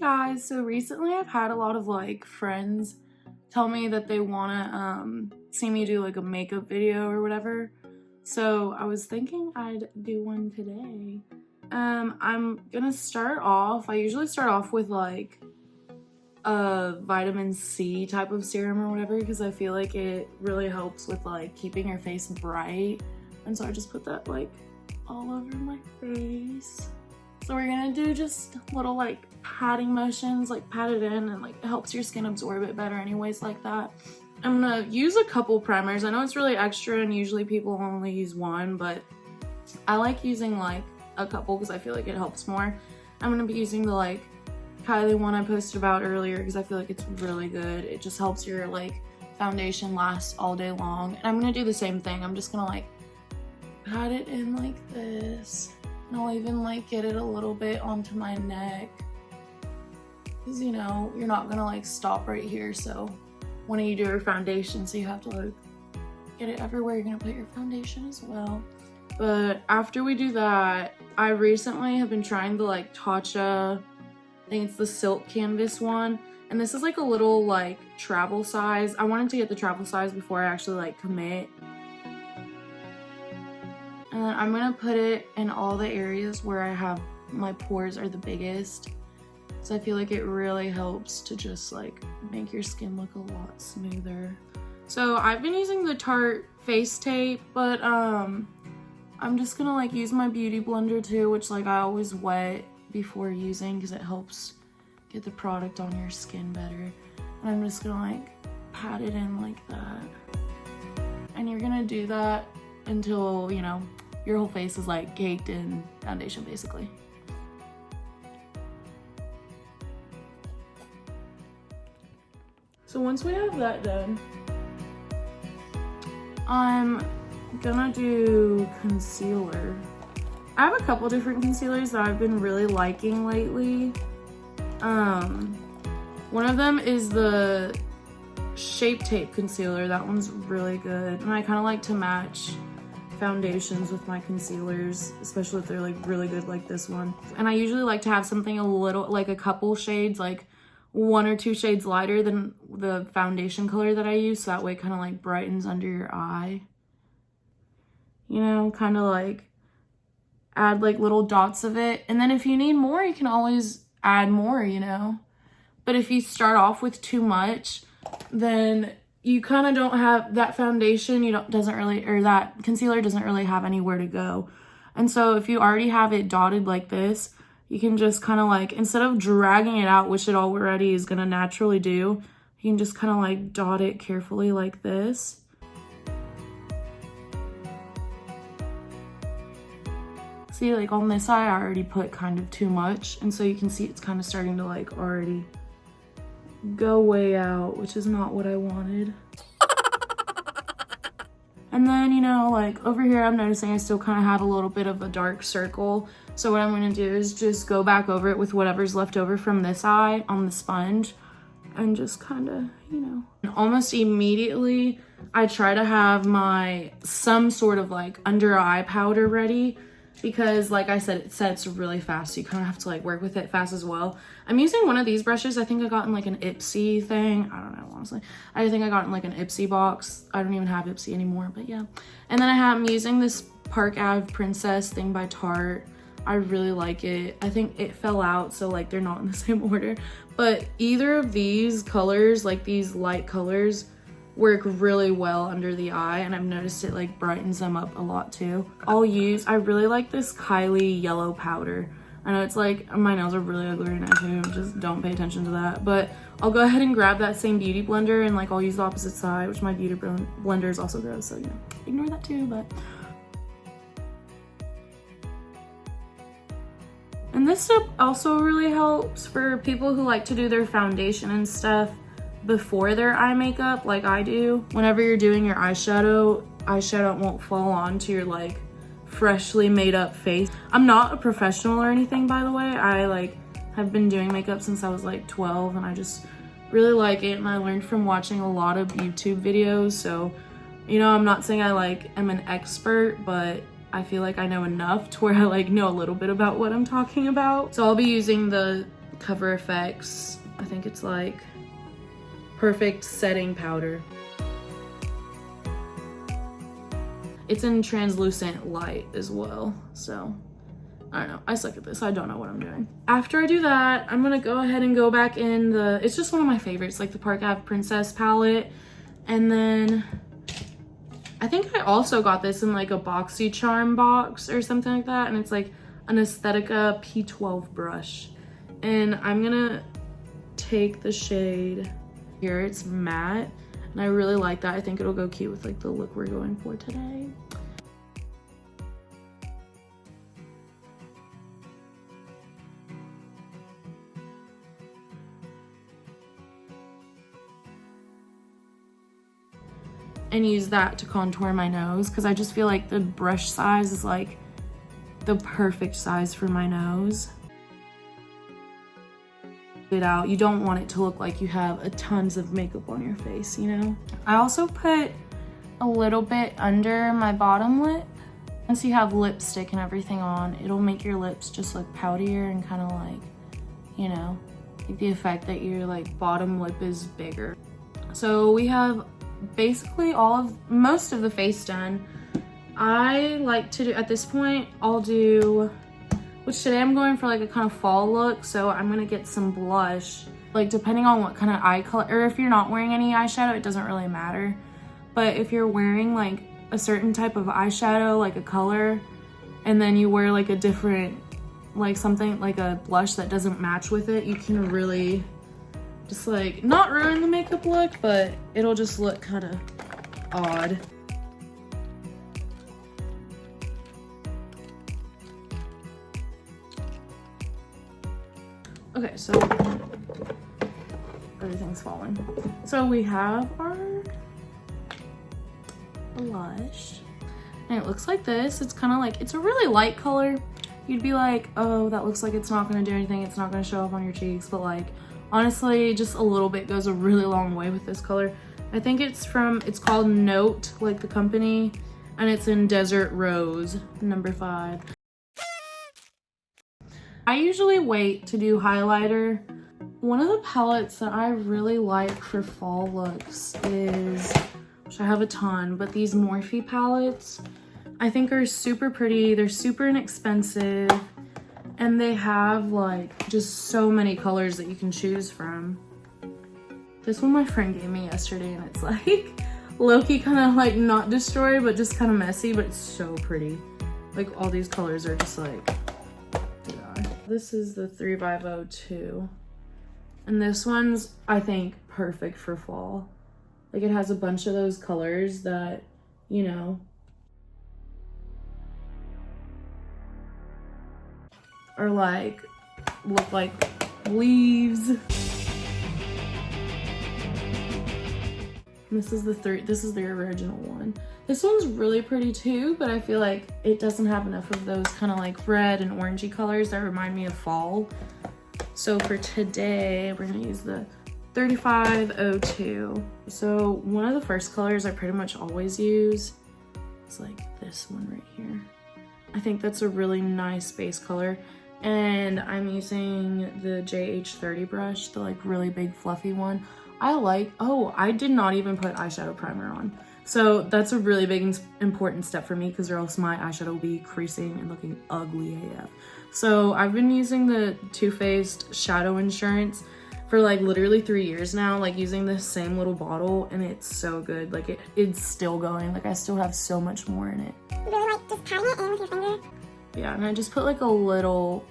Guys, so recently I've had a lot of like friends tell me that they want to see me do like a makeup video or whatever, so I was thinking I'd do one today. I'm gonna start off, I usually start off with like a vitamin C type of serum or whatever, because I feel like it really helps with like keeping your face bright, and so I just put that like all over my face. So we're gonna do just little like patting motions, like pat it in, and like it helps your skin absorb it better anyways like that. I'm gonna use a couple primers. I know it's really extra and usually people only use one, but I like using like a couple because I feel like it helps more. I'm gonna be using the like Kylie one I posted about earlier because I feel like it's really good. It just helps your like foundation last all day long. And I'm gonna do the same thing. I'm just gonna like pat it in like this. And I'll even like get it a little bit onto my neck, because you know you're not gonna like stop right here, so when you do your foundation, so you have to like get it everywhere you're gonna put your foundation as well. But after we do that, I recently have been trying the like Tatcha, I think it's the silk canvas one, and this is like a little like travel size. I wanted to get the travel size before I actually like commit. And then I'm gonna put it in all the areas where I have my pores are the biggest. So I feel like it really helps to just like make your skin look a lot smoother. So I've been using the Tarte face tape, but I'm just gonna like use my beauty blender too, which like I always wet before using because it helps get the product on your skin better. And I'm just gonna like pat it in like that. And you're gonna do that until, you know, your whole face is like caked in foundation basically. So once we have that done, I'm gonna do concealer. I have a couple different concealers that I've been really liking lately. One of them is the Shape Tape concealer. That one's really good, and I kind of like to match foundations with my concealers, especially if they're like really good like this one. And I usually like to have something a little, like a couple shades, like 1 or 2 shades lighter than the foundation color that I use, so that way it kind of like brightens under your eye. You know, kind of like add like little dots of it, and then if you need more you can always add more, you know. But if you start off with too much, then you kind of don't have that foundation, that concealer doesn't really have anywhere to go. And so if you already have it dotted like this, you can just kind of like, instead of dragging it out, which it already is going to naturally do, you can just kind of like dot it carefully like this. See, like on this side, I already put kind of too much, and so you can see it's kind of starting to like already go way out, which is not what I wanted. And then, you know, like over here, I'm noticing I still kind of have a little bit of a dark circle. So what I'm going to do is just go back over it with whatever's left over from this eye on the sponge, and just kind of, you know. And almost immediately, I try to have some sort of like under eye powder ready, because like I said, it sets really fast, so you kind of have to like work with it fast as well. I'm using one of these brushes. I think I got in like an Ipsy thing. I don't know, honestly. I think I got in like an Ipsy box. I don't even have Ipsy anymore, but yeah. And then I'm using this Park Ave Princess thing by Tarte. I really like it. I think it fell out, so like they're not in the same order. But either of these colors, like these light colors, work really well under the eye, and I've noticed it like brightens them up a lot too. I really like this Kylie yellow powder. I know it's like, my nails are really ugly right now too, just don't pay attention to that. But I'll go ahead and grab that same beauty blender, and like I'll use the opposite side, which my beauty blender is also gross, so you know, ignore that too. But and this step also really helps for people who like to do their foundation and stuff before their eye makeup, like I do. Whenever you're doing your eyeshadow won't fall onto your like freshly made up face. I'm not a professional or anything, by the way. I like have been doing makeup since I was like 12, and I just really like it, and I learned from watching a lot of YouTube videos. So, you know, I'm not saying I like am an expert, but I feel like I know enough to where I like know a little bit about what I'm talking about. So I'll be using the Cover FX. I think it's like Perfect Setting Powder. It's in translucent light as well, so I don't know. I suck at this. I don't know what I'm doing. After I do that, I'm gonna go ahead and go back in the, it's just one of my favorites, like the Park Ave Princess palette. And then I think I also got this in like a BoxyCharm box or something like that. And it's like an Aesthetica P12 brush. And I'm gonna take the shade here. It's matte. And I really like that. I think it'll go cute with like the look we're going for today. And use that to contour my nose, because I just feel like the brush size is like the perfect size for my nose. It out. You don't want it to look like you have a tons of makeup on your face, you know? I also put a little bit under my bottom lip. Once you have lipstick and everything on, it'll make your lips just look poutier and kind of like, you know, like the effect that your like bottom lip is bigger. So we have basically most of the face done. I like to do, at this point, I'll do, which today I'm going for like a kind of fall look, so I'm gonna get some blush. Like depending on what kind of eye color, or if you're not wearing any eyeshadow, it doesn't really matter. But if you're wearing like a certain type of eyeshadow, like a color, and then you wear like a different, like something, like a blush that doesn't match with it, you can really just like not ruin the makeup look, but it'll just look kind of odd. Okay, so everything's falling. So we have our blush, and it looks like this. It's kind of like, it's a really light color. You'd be like, oh, that looks like it's not gonna do anything. It's not gonna show up on your cheeks, but like, honestly, just a little bit goes a really long way with this color. I think it's called Note, like the company, and it's in Desert Rose, number 5. I usually wait to do highlighter. One of the palettes that I really like for fall looks is, which I have a ton, but these Morphe palettes I think are super pretty. They're super inexpensive. And they have like just so many colors that you can choose from. This one my friend gave me yesterday, and it's like low-key kind of like not destroyed, but just kind of messy, but it's so pretty. Like all these colors are just like, yeah. This is the 350 and this one's, I think, perfect for fall. Like it has a bunch of those colors that, you know, or like look like leaves. And this is the original one. This one's really pretty too, but I feel like it doesn't have enough of those kind of like red and orangey colors that remind me of fall. So for today, we're gonna use the 3502. So one of the first colors I pretty much always use is like this one right here. I think that's a really nice base color. And I'm using the JH30 brush, the like really big fluffy one. I did not even put eyeshadow primer on. So that's a really big important step for me, because or else my eyeshadow will be creasing and looking ugly AF. So I've been using the Too Faced Shadow Insurance for like literally 3 years now, like using this same little bottle, and it's so good. Like it's still going. Like I still have so much more in it. Really like just patting it in with your finger. Yeah, and I just put like a little,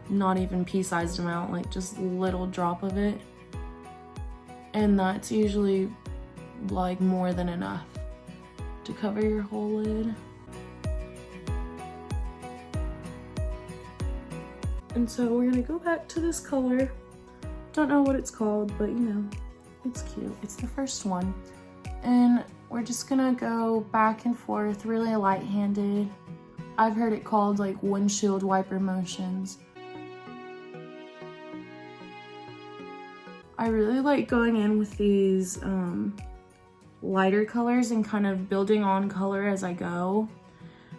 not even pea-sized amount, like just little drop of it. And that's usually like more than enough to cover your whole lid. And so we're gonna go back to this color. Don't know what it's called, but you know, it's cute. It's the first one. And we're just gonna go back and forth, really light-handed. I've heard it called like windshield wiper motions. I really like going in with these lighter colors and kind of building on color as I go,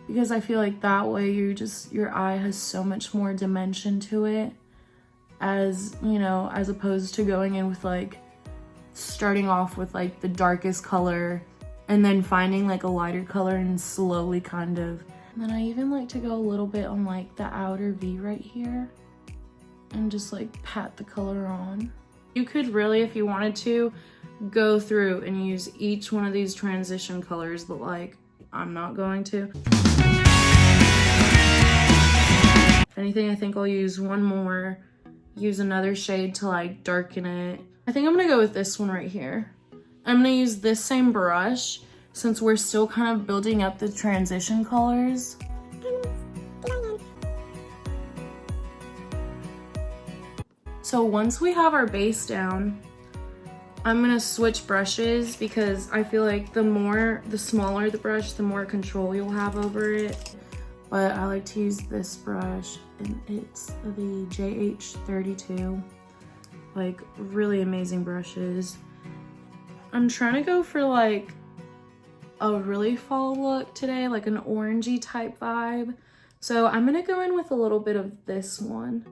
because I feel like that way your eye has so much more dimension to it. as, you know, as opposed to going in with like starting off with like the darkest color and then finding like a lighter color and slowly kind of. And then I even like to go a little bit on like the outer V right here and just like pat the color on. You could really, if you wanted to, go through and use each one of these transition colors, but like I'm not going to. If anything, I think I'll use one more, use another shade to like darken it. I think I'm gonna go with this one right here. I'm gonna use this same brush since we're still kind of building up the transition colors. So once we have our base down, I'm gonna switch brushes because I feel like the smaller the brush, the more control you'll have over it. But I like to use this brush, and it's the JH32. Like, really amazing brushes. I'm trying to go for like a really fall look today, like an orangey type vibe. So I'm gonna go in with a little bit of this one.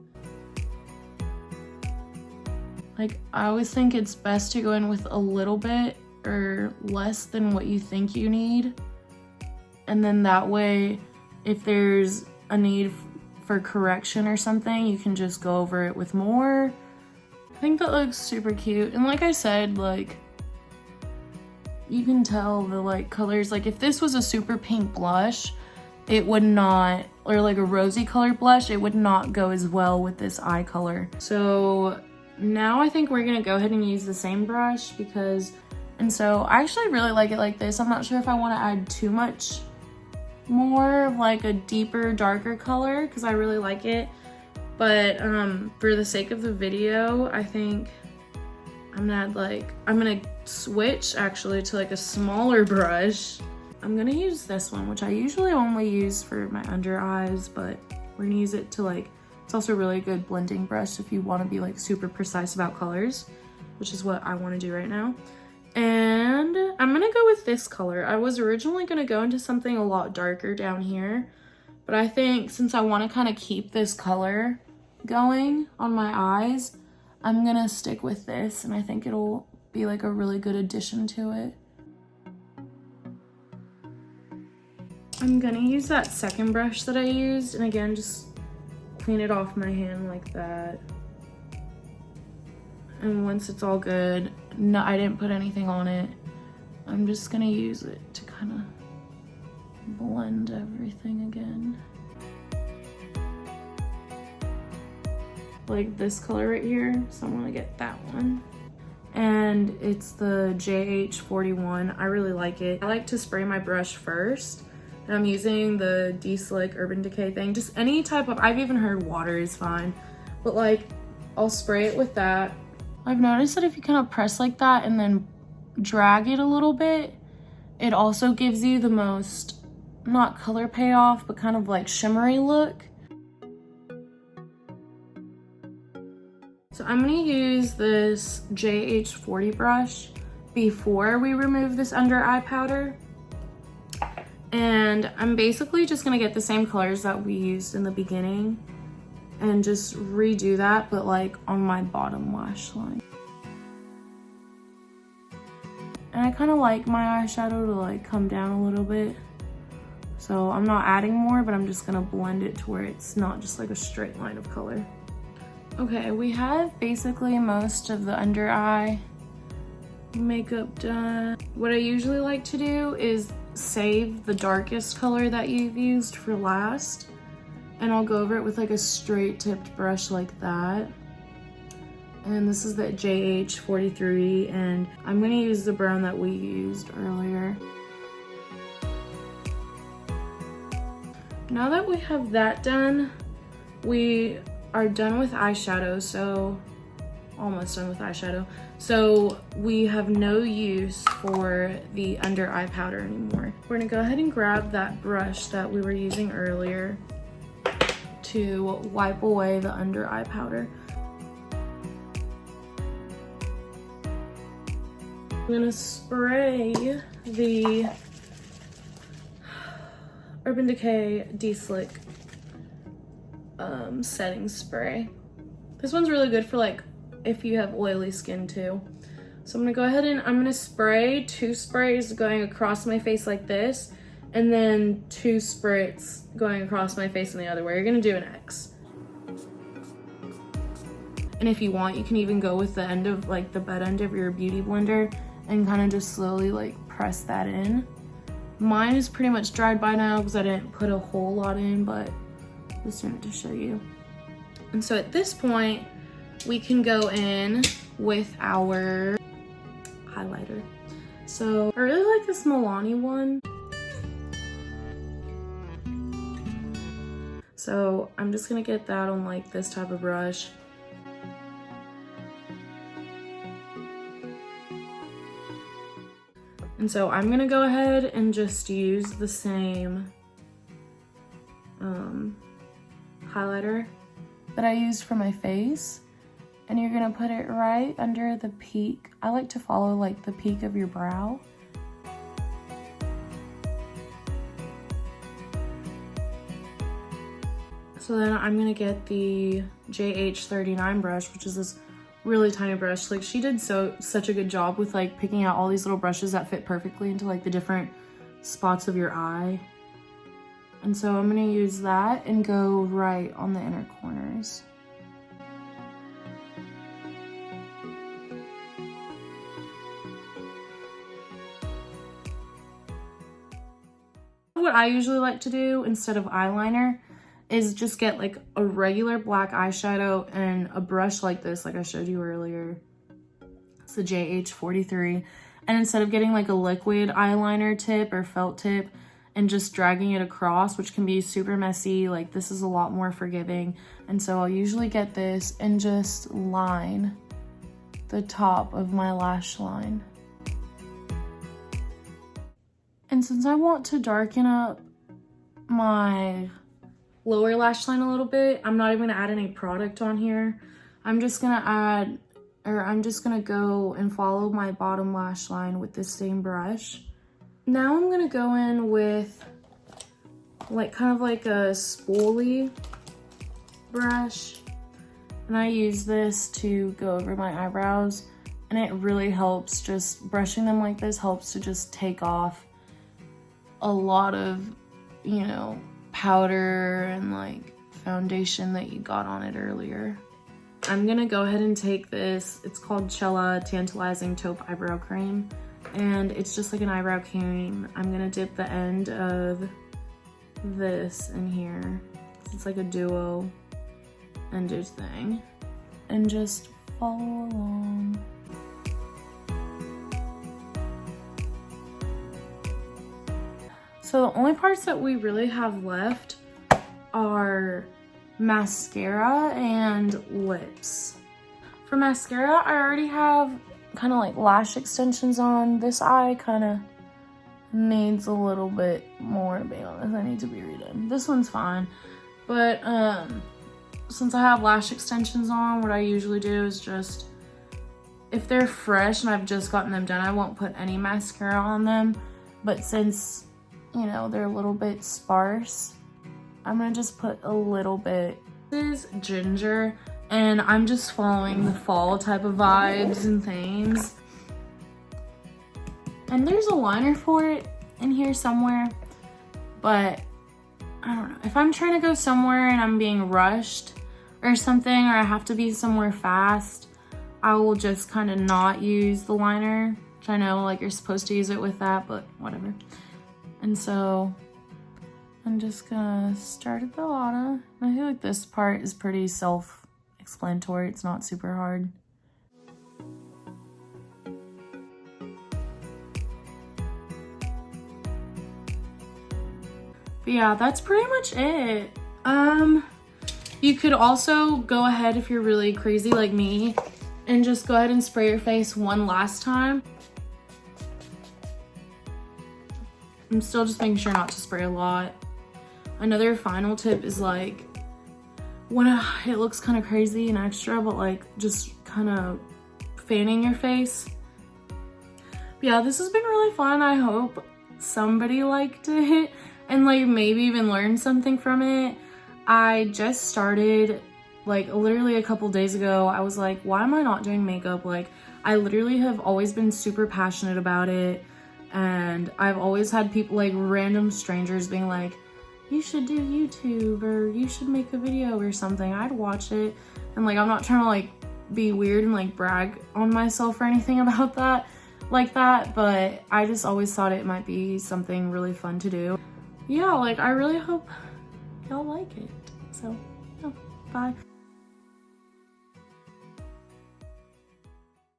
Like, I always think it's best to go in with a little bit or less than what you think you need. And then that way, if there's a need for correction or something, you can just go over it with more. I think that looks super cute. And like I said, like, you can tell the like colors. Like if this was a super pink blush, it would not, or like a rosy colored blush, it would not go as well with this eye color. So now I think we're gonna go ahead and use the same brush and so I actually really like it like this. I'm not sure if I want to add too much more of like a deeper, darker color because I really like it. But for the sake of the video, I think I'm gonna switch actually to like a smaller brush. I'm gonna use this one, which I usually only use for my under eyes, but we're gonna use it to like, it's also a really good blending brush if you want to be like super precise about colors, which is what I want to do right now. And I'm gonna go with this color. I was originally gonna go into something a lot darker down here, but I think since I want to kind of keep this color going on my eyes, I'm gonna stick with this, and I think it'll be like a really good addition to it. I'm gonna use that second brush that I used, and again, just clean it off my hand like that. And once it's all good, no, I didn't put anything on it. I'm just gonna use it to kind of blend everything again. Like this color right here, so I'm gonna get that one. And it's the JH41. I really like it. I like to spray my brush first, and I'm using the D-Slick Urban Decay thing. Just any type of, I've even heard water is fine, but like I'll spray it with that. I've noticed that if you kind of press like that and then drag it a little bit, it also gives you the most, not color payoff, but kind of like shimmery look. So I'm gonna use this JH40 brush before we remove this under eye powder. And I'm basically just gonna get the same colors that we used in the beginning and just redo that, but like on my bottom lash line. And I kind of like my eyeshadow to like come down a little bit. So I'm not adding more, but I'm just gonna blend it to where it's not just like a straight line of color. Okay, we have basically most of the under eye makeup done. What I usually like to do is save the darkest color that you've used for last, and I'll go over it with like a straight tipped brush like that. And this is the JH43, and I'm gonna use the brown that we used earlier. Now that we have that done, we are done with eyeshadow, so almost done with eyeshadow. So we have no use for the under eye powder anymore. We're gonna go ahead and grab that brush that we were using earlier to wipe away the under eye powder. I'm gonna spray the Urban Decay D-Slick setting spray. This one's really good for like if you have oily skin too. So I'm gonna go ahead and I'm gonna spray 2 sprays going across my face like this, and then 2 spritz going across my face in the other way. You're gonna do an X. And if you want, you can even go with the end of like the bed end of your beauty blender and kind of just slowly like press that in. Mine is pretty much dried by now because I didn't put a whole lot in, but just wanted to show you. And so at this point, we can go in with our highlighter. So I really like this Milani one. So I'm just gonna get that on like this type of brush. And so I'm gonna go ahead and just use the same highlighter that I used for my face. And you're gonna put it right under the peak. I like to follow like the peak of your brow. So then I'm gonna get the JH39 brush, which is this really tiny brush. Like she did such a good job with like picking out all these little brushes that fit perfectly into like the different spots of your eye. And so I'm gonna use that and go right on the inner corners. What I usually like to do instead of eyeliner is just get like a regular black eyeshadow and a brush like this, like I showed you earlier. It's the JH43. And instead of getting like a liquid eyeliner tip or felt tip and just dragging it across, which can be super messy, like this is a lot more forgiving. And so I'll usually get this and just line the top of my lash line. And since I want to darken up my lower lash line a little bit, I'm not even gonna add any product on here. I'm just gonna go and follow my bottom lash line with this same brush. Now I'm gonna go in with like kind of like a spoolie brush. And I use this to go over my eyebrows, and it really helps. Just brushing them like this helps to just take off a lot of, you know, powder and like foundation that you got on it earlier. I'm gonna go ahead and take this, it's called Cella Tantalizing Taupe Eyebrow Cream, and it's just like an eyebrow cream. I'm gonna dip the end of this in here. It's like a duo ender thing, and just follow along. So the only parts that we really have left are mascara and lips. For mascara, I already have kind of like lash extensions on. This eye kind of needs a little bit more, to be honest. I need to be redone. This one's fine. But since I have lash extensions on, what I usually do is just, if they're fresh and I've just gotten them done, I won't put any mascara on them. But since, you know, they're a little bit sparse, I'm gonna just put a little bit. This is ginger, and I'm just following the fall type of vibes and things. And there's a liner for it in here somewhere, but I don't know. If I'm trying to go somewhere and I'm being rushed or something, or I have to be somewhere fast, I will just kind of not use the liner, which I know like you're supposed to use it with that, but whatever. And so I'm just gonna start at the bottom. I feel like this part is pretty self-explanatory. It's not super hard. But yeah, that's pretty much it. You could also go ahead, if you're really crazy like me, and just go ahead and spray your face one last time. I'm still just making sure not to spray a lot. Another final tip is like, when it looks kind of crazy and extra, but like just kind of fanning your face. But yeah, this has been really fun. I hope somebody liked it and like maybe even learned something from it. I just started like literally a couple days ago, I was like, why am I not doing makeup? Like, I literally have always been super passionate about it, and I've always had people, like random strangers, being like, you should do YouTube, or you should make a video or something. I'd watch it. And like, I'm not trying to like be weird and like brag on myself or anything about that, like that, but I just always thought it might be something really fun to do. Yeah, like I really hope y'all like it. So, yeah, bye.